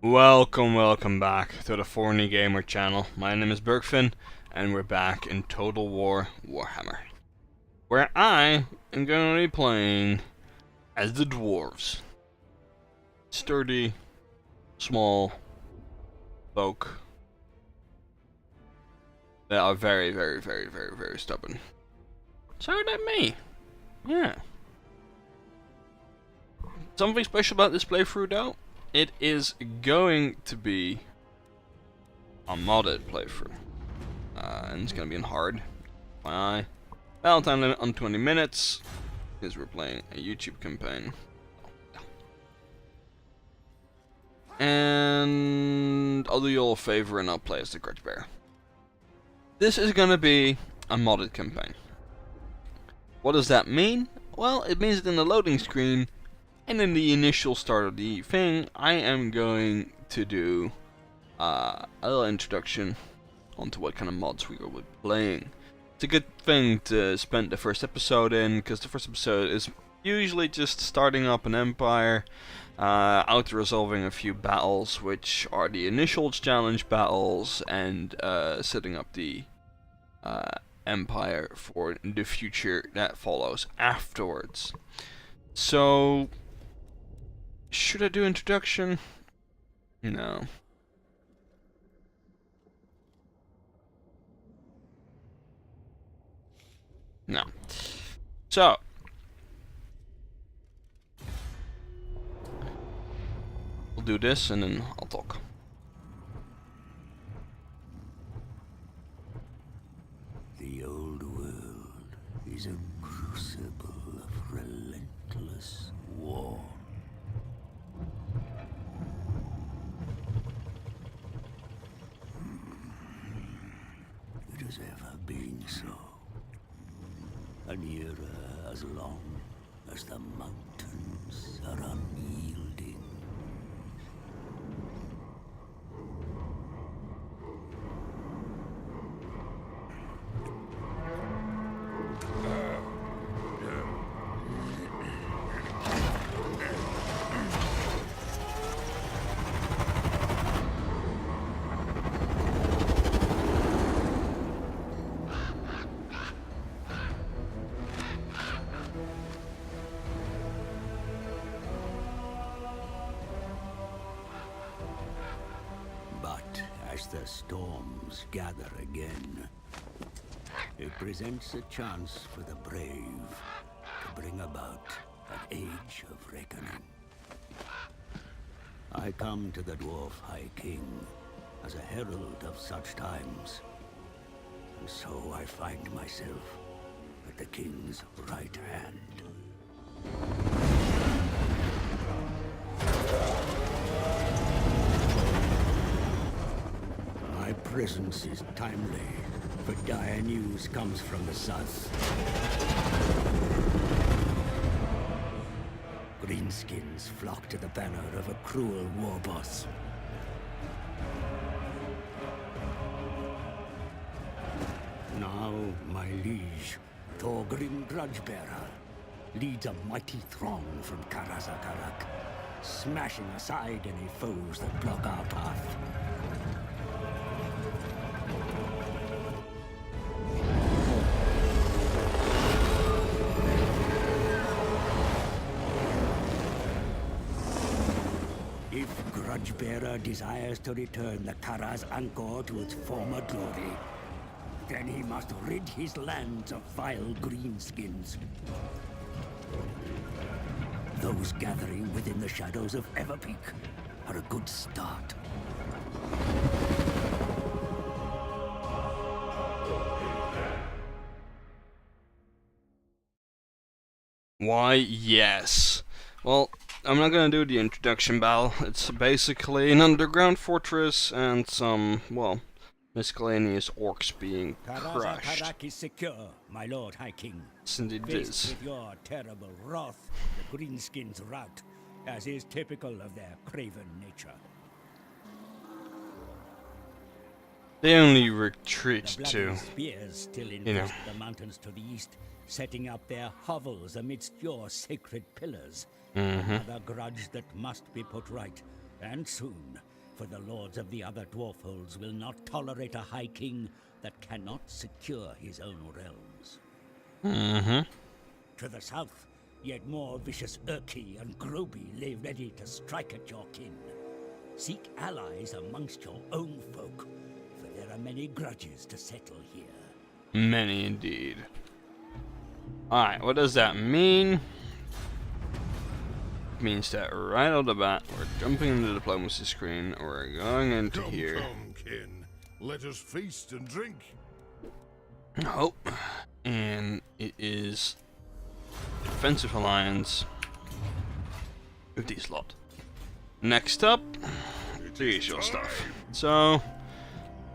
Welcome back to the Thorny Gamer channel. My name is Bergfinn, and we're back in Total War Warhammer, where I am going to be playing as the Dwarves. Sturdy, small folk that are very stubborn. So that me. Yeah. Something special about this playthrough though. It is going to be a modded playthrough, and it's going to be in hard. My time limit on 20 minutes, because we're playing a YouTube campaign. And I'll do you all a favor and I'll play as the Grudge Bear. This is going to be a modded campaign. What does that mean? Well, it means that in the loading screen and in the initial start of the thing, I am going to do a little introduction onto what kind of mods we will be playing. It's a good thing to spend the first episode in, because the first episode is usually just starting up an empire, auto-resolving a few battles, which are the initial challenge battles, and setting up the empire for the future that follows afterwards. So, should I do introduction? No. No. So, we'll do this and then I'll talk. The old world is a crucible of relentless war. It has ever been so. An era as long as the mountains are unyielding. But as the storms gather again, it presents a chance for the brave to bring about an age of reckoning. I come to the Dwarf High King as a herald of such times, and so I find myself at the King's right hand. My presence is timely, for dire news comes from the south. Greenskins flock to the banner of a cruel war boss. Now, my liege, Thorgrim Grudgebearer, leads a mighty throng from Karazakarak, smashing aside any foes that block our path. If Grudgebearer desires to return the Karaz Angkor to its former glory, then he must rid his lands of vile greenskins. Those gathering within the shadows of Everpeak are a good start. Why, yes. Well, I'm not gonna do the introduction battle. It's basically an underground fortress and some, well, miscellaneous orcs being crushed. Karazakarak is secure, my lord High King. Yes, indeed it Faced is. with your terrible wrath, the greenskins rout, as is typical of their craven nature. They only retreat The bloody to, spears still you know. infest the mountains to the east, setting up their hovels amidst your sacred pillars. Another grudge that must be put right, And soon, for the lords of the other dwarf holds will not tolerate a high king that cannot secure his own realms. Mm-hmm. To the south, yet more vicious Urki and Groby lay ready to strike at your kin. Seek allies amongst your own folk, for there are many grudges to settle here. Many indeed. Alright, what does that mean? It means that right off the bat, we're jumping into the diplomacy screen, we're going into here. Come, kin. Let us feast and drink. Oh, and it is defensive alliance with these lot. Next up, the usual stuff. So,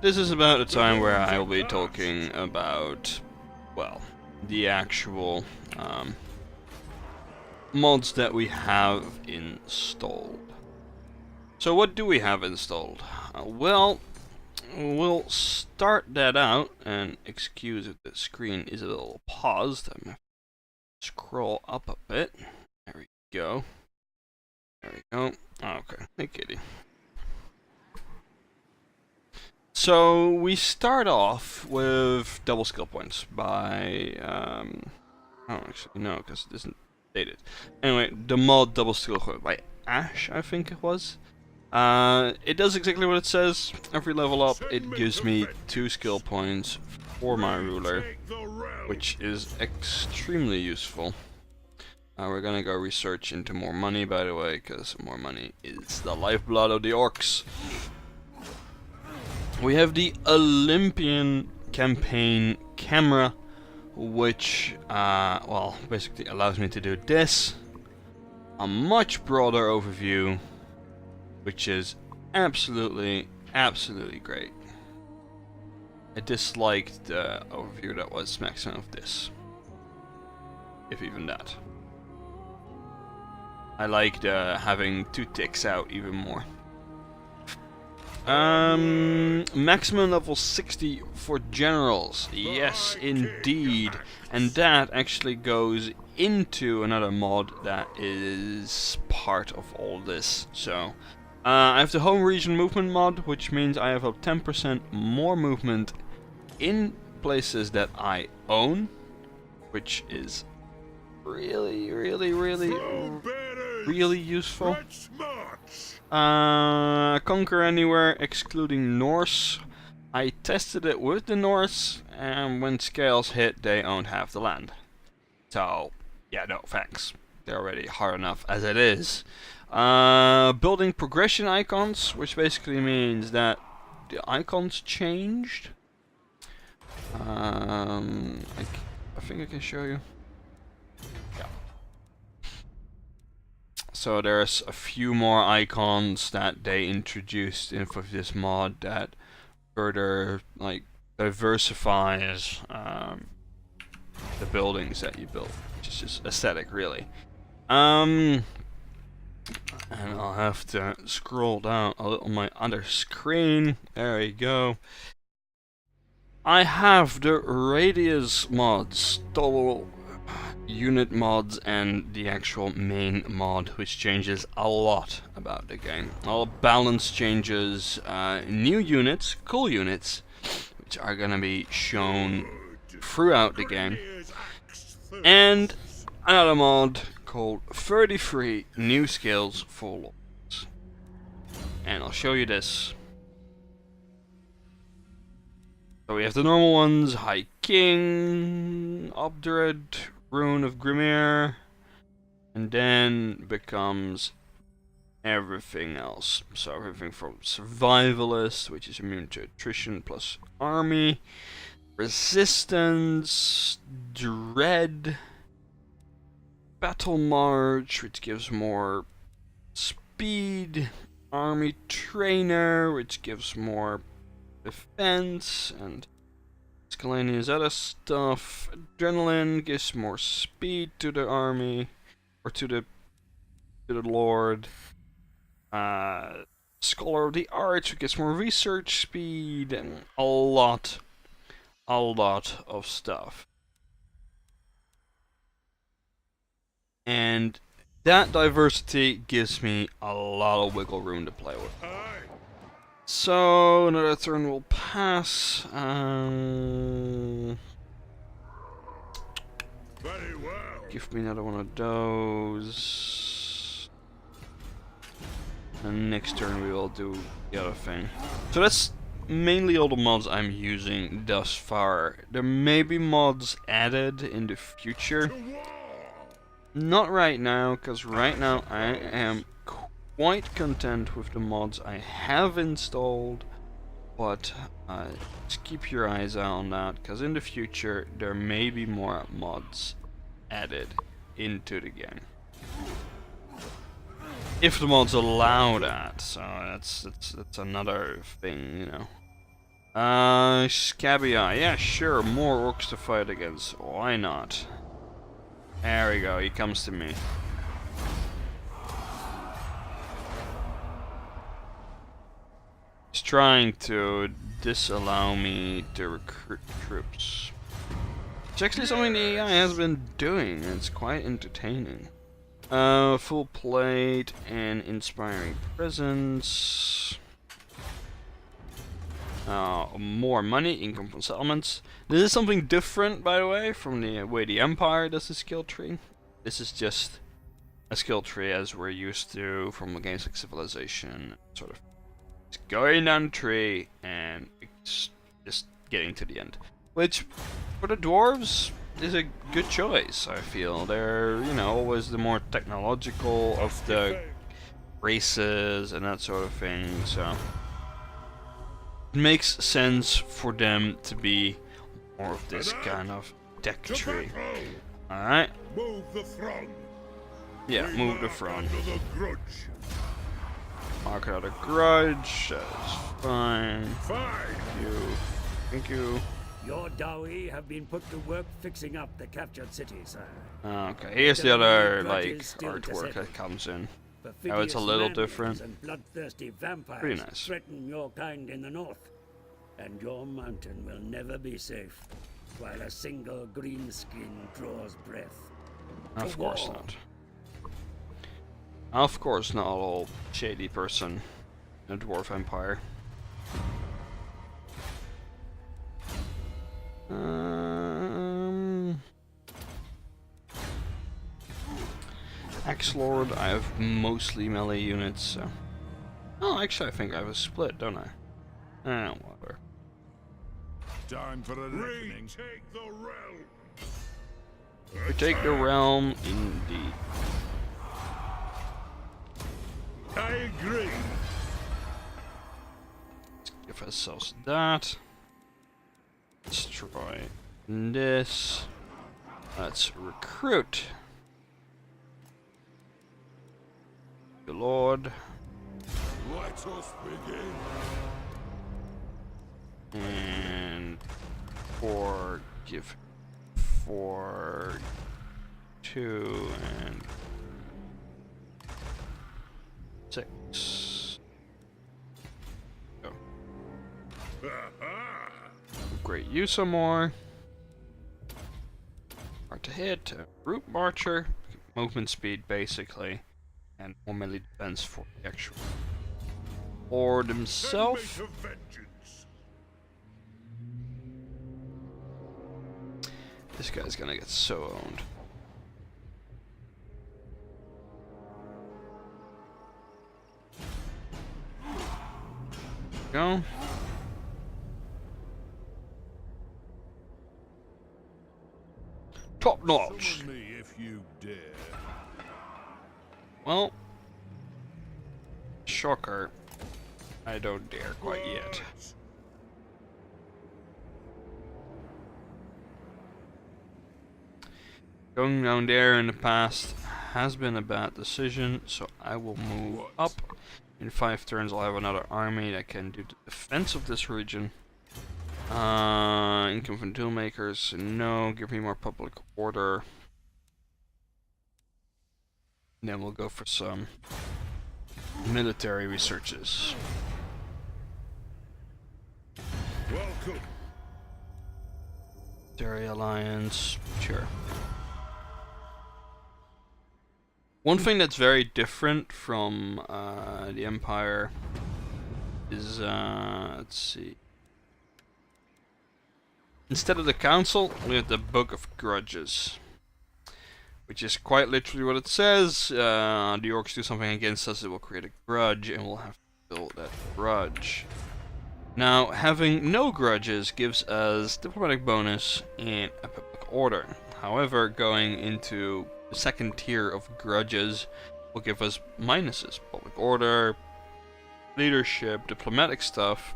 this is about the time where I will be talking about, well, the actual mods that we have installed. So what do we have installed? Well, we'll start that out, and excuse if the screen is a little paused. I'm gonna scroll up a bit. There we go. There we go. Okay, hey kitty. So we start off with double skill points by oh, actually no, because it isn't dated. Anyway, the mod double skill point by Ash, I think it was. It does exactly what it says. Every level up, it gives me 2 skill points for my ruler, which is extremely useful. We're gonna go research into more money, by the way, because more money is the lifeblood of the orcs. We have the Olympian campaign camera, which, well, basically allows me to do this. A much broader overview, which is absolutely great. I disliked the overview that was maximum of this, if even that. I liked having 2 ticks out even more. Maximum level 60 for generals. Yes, indeed. And that actually goes into another mod that is part of all this. So, I have the home region movement mod, which means I have up 10% more movement in places that I own, which is really useful. Conquer anywhere excluding Norse. I tested it with the Norse, and when scales hit, they own half the land. So, yeah, no thanks. They're already hard enough as it is. Building progression icons, which basically means that the icons changed. I think I can show you. Yeah. So there's a few more icons that they introduced in for this mod that further like diversifies the buildings that you build, which is just aesthetic, really. And I'll have to scroll down a little on my other screen. There we go. I have the radius mods, total unit mods, and the actual main mod, which changes a lot about the game. All balance changes, new units, cool units, which are gonna be shown throughout the game, and another mod called 33 new skills for lords. And I'll show you this. So we have the normal ones: High King, Obdred, Rune of Grimir, and then becomes everything else. So everything from Survivalist, which is immune to attrition plus army, Resistance, Dread, Battle March, which gives more speed, Army Trainer, which gives more defense, and miscellaneous other stuff. Adrenaline gives more speed to the army, or to the lord. Scholar of the Arts, which gets more research speed, and a lot of stuff. And That diversity gives me a lot of wiggle room to play with. Aye. So another turn will pass. Very well. Give me another one of those. And next turn we will do the other thing. So that's mainly all the mods I'm using thus far. There may be mods added in the future. To war. Not right now, because right now I am quite content with the mods I have installed. But just keep your eyes out on that, because in the future there may be more mods added into the game. If the mods allow that, so that's another thing, you know. Scabby Eye, yeah, sure, more orcs to fight against. Why not? There we go, he comes to me. He's trying to disallow me to recruit troops. It's actually something the AI has been doing, and it's quite entertaining. Full plate and inspiring presence. More money, income from settlements. This is something different, by the way, from the way the Empire does the skill tree. This is just a skill tree as we're used to from games like Civilization, sort of. It's going down the tree and it's just getting to the end. Which, for the dwarves, is a good choice, I feel. They're, you know, always the more technological of the races and that sort of thing, so it makes sense for them to be more of this kind of deck tree. Alright. Move the front. Yeah, move the front. Under the grudge. Mark out a grudge, that's fine. Fine. Thank you. Thank you. Your Dawi have been put to work fixing up the captured city, sir. Okay, here's the other, like, artwork that comes in. Oh, it's a little different. And bloodthirsty vampires Pretty nice. threaten your kind in the north, and your mountain will never be safe while a single green skin draws breath. Of course not. Of course not, all shady person in the Dwarf Empire. Axe Lord, I have mostly melee units, so. Oh, actually, I think I have a split, don't I? Whatever. Time for a reckoning. Take the realm. We take the realm, indeed. I agree. Let's give ourselves that. Destroy this. Let's recruit. Good lord. Let us begin. And give 4, 2, and 6. Go. Great, use some more. Hard to hit. Root Marcher. Movement speed, basically. And more melee defense for the actual Lord himself. This guy's gonna get so owned. Go. Top notch. Summon me if you dare. Well, shocker. I don't dare quite yet. Going down there in the past has been a bad decision, so I will move up. In 5 turns I'll have another army that can do the defense of this region. Income from Toolmakers, no, give me more public order. Then we'll go for some military researches. Welcome. Military alliance, sure. One thing that's very different from the Empire is, let's see. Instead of the Council, we have the Book of Grudges. Which is quite literally what it says. The orcs do something against us, it will create a grudge, and we'll have to fill that grudge. Now, having no grudges gives us diplomatic bonus and a public order. However, going into the second tier of grudges will give us minuses. Public order, leadership, diplomatic stuff.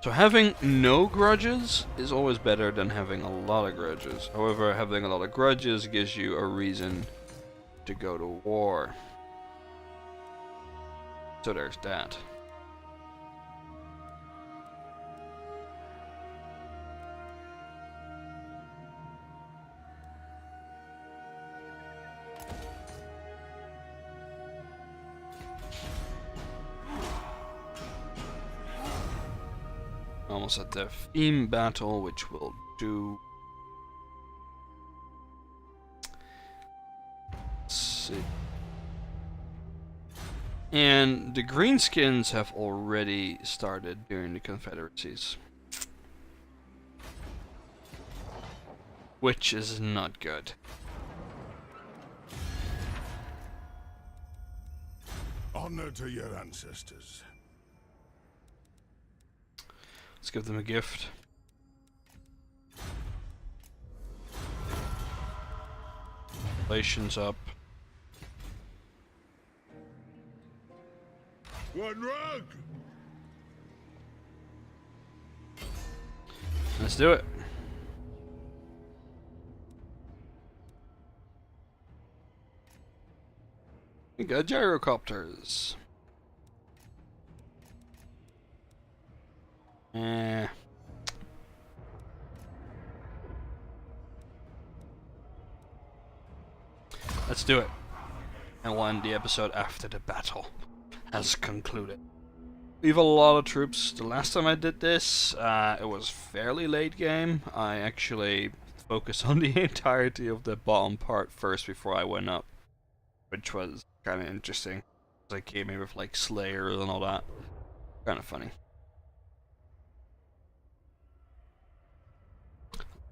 So having no grudges is always better than having a lot of grudges. However, having a lot of grudges gives you a reason to go to war. So there's that. Almost at the theme battle, which we'll do. Let's see. And the greenskins have already started during the confederacies, which is not good. Honor to your ancestors. Let's give them a gift. Relations up. One rug. Let's do it. We got gyrocopters. Let's do it. And we'll end the episode after the battle has concluded. We have a lot of troops. The last time I did this, it was fairly late game. I actually focused on the entirety of the bottom part first before I went up, which was kind of interesting. I came in with like slayers and all that. Kind of funny.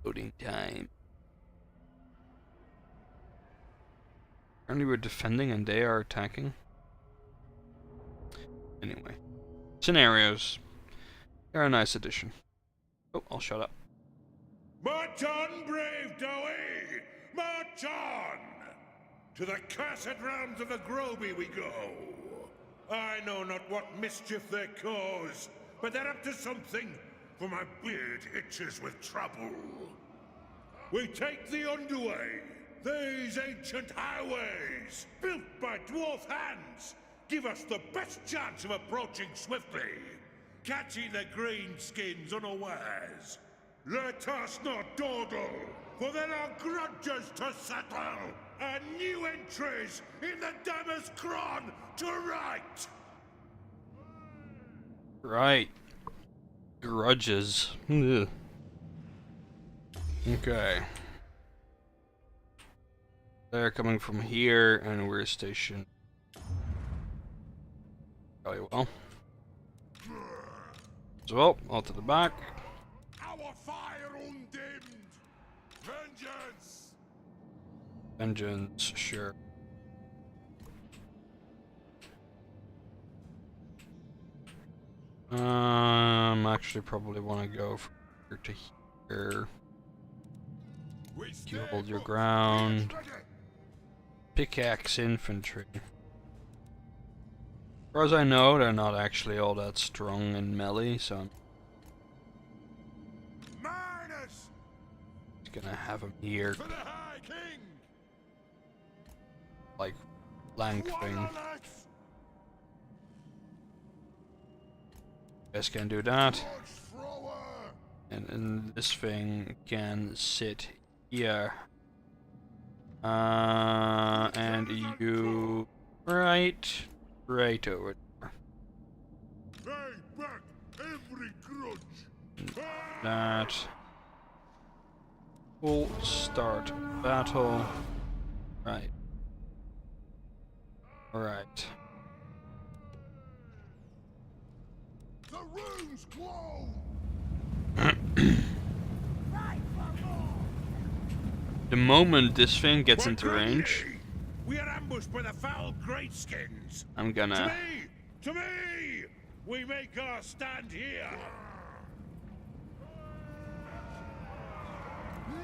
Loading time. Apparently we're defending and they are attacking. Anyway. Scenarios. They're a nice addition. Oh, I'll shut up. March on, brave Dowie! March on! To the cursed realms of the Groby we go. I know not what mischief they cause, but they're up to something, for my beard itches with trouble. We take the underway. These ancient highways, built by dwarf hands, give us the best chance of approaching swiftly, catching the greenskins unawares. Let us not dawdle, for there are grudges to settle, and new entries in the Dammer's Cron to write. Right. Grudges. Ugh. Okay. They're coming from here, and we're stationed. Very well. So, all to the back. Our fire undimmed. Vengeance. Vengeance, sure. Actually, probably want to go from here to here. You hold your ground. Pickaxe infantry. As far as I know, they're not actually all that strong in melee, so I'm just gonna have them here, like flank thing. Guys can do that, and this thing can sit here. And you right over there. Pay back every grudge. That. We'll start battle. Right. Alright. The runes glow! The moment this thing gets into range, We are ambushed by the foul Greatskins. I'm gonna... To me! We make our stand here.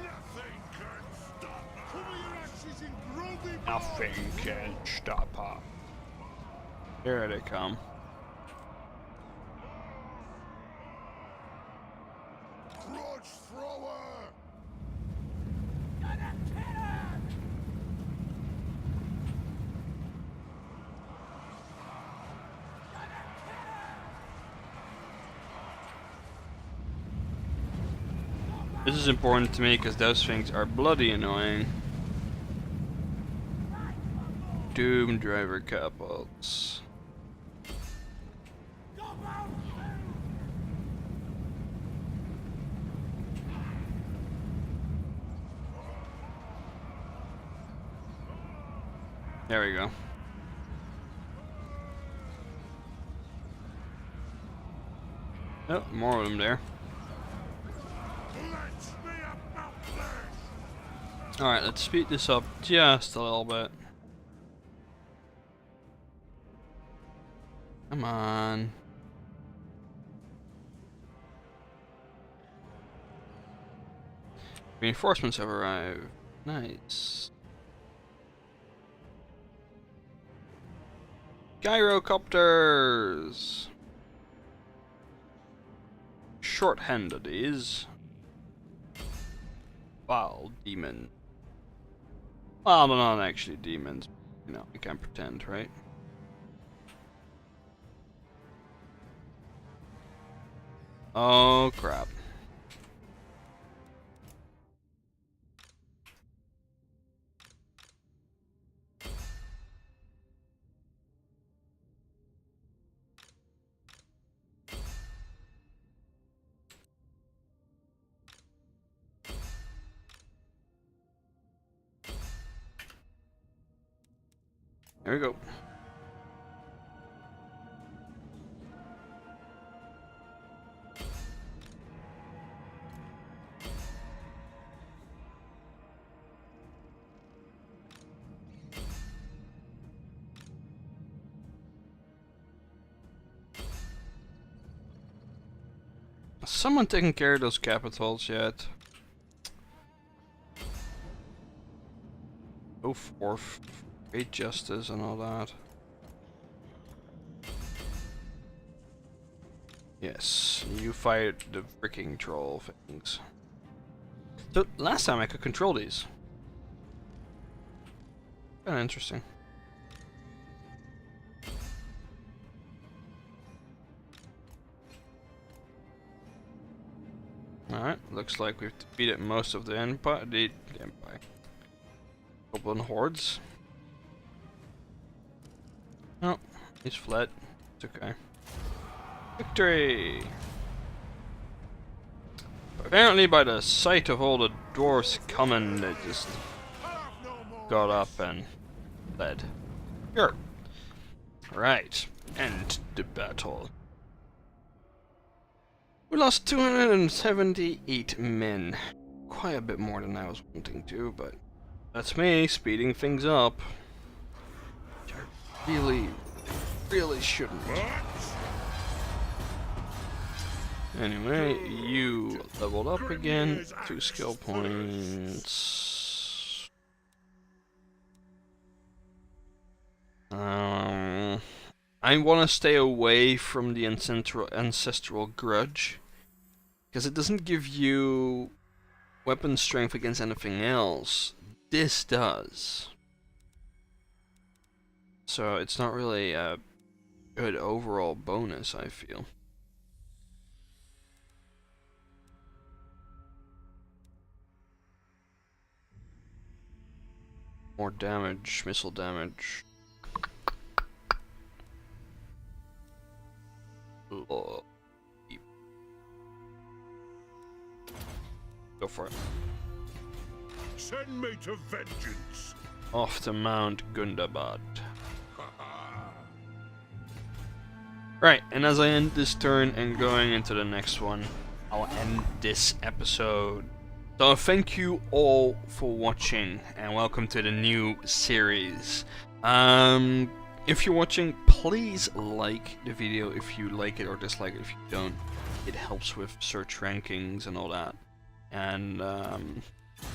Nothing can stop us. Cover your ashes in grubby blood. Nothing can stop her. Here they come. Grudge thrower! This is important to me because those things are bloody annoying. Doom driver couples. There we go. Oh, more of them there. Alright, let's speed this up just a little bit. Come on. Reinforcements have arrived. Nice. Gyrocopters! Short-handed is. Foul demon. Well, they're not actually demons. You know, I can't pretend, right? Oh, crap. There we go. Has someone taken care of those capitals yet? Oh, fourth. Great justice and all that. Yes, you fight the freaking troll things. So last time I could control these. Kinda interesting. Alright, looks like we've defeated most of the Empire. The Empire. Goblin hordes. Oh, he's fled. It's okay. Victory! Apparently by the sight of all the dwarfs coming, they just got up and fled. Sure. Right. End the battle. We lost 278 men. Quite a bit more than I was wanting to, but that's me speeding things up. Really shouldn't. Anyway, you leveled up again. 2 skill points. I want to stay away from the ancestral grudge because it doesn't give you weapon strength against anything else. This does. So it's not really a good overall bonus, I feel. More damage, missile damage. Oh. Go for it. Send me to vengeance. Off to Mount Gundabad. Right, and as I end this turn and going into the next one, I'll end this episode. So thank you all for watching, and welcome to the new series. If you're watching, please like the video if you like it, or dislike it if you don't. It helps with search rankings and all that. And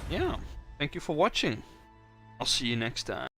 yeah, thank you for watching. I'll see you next time.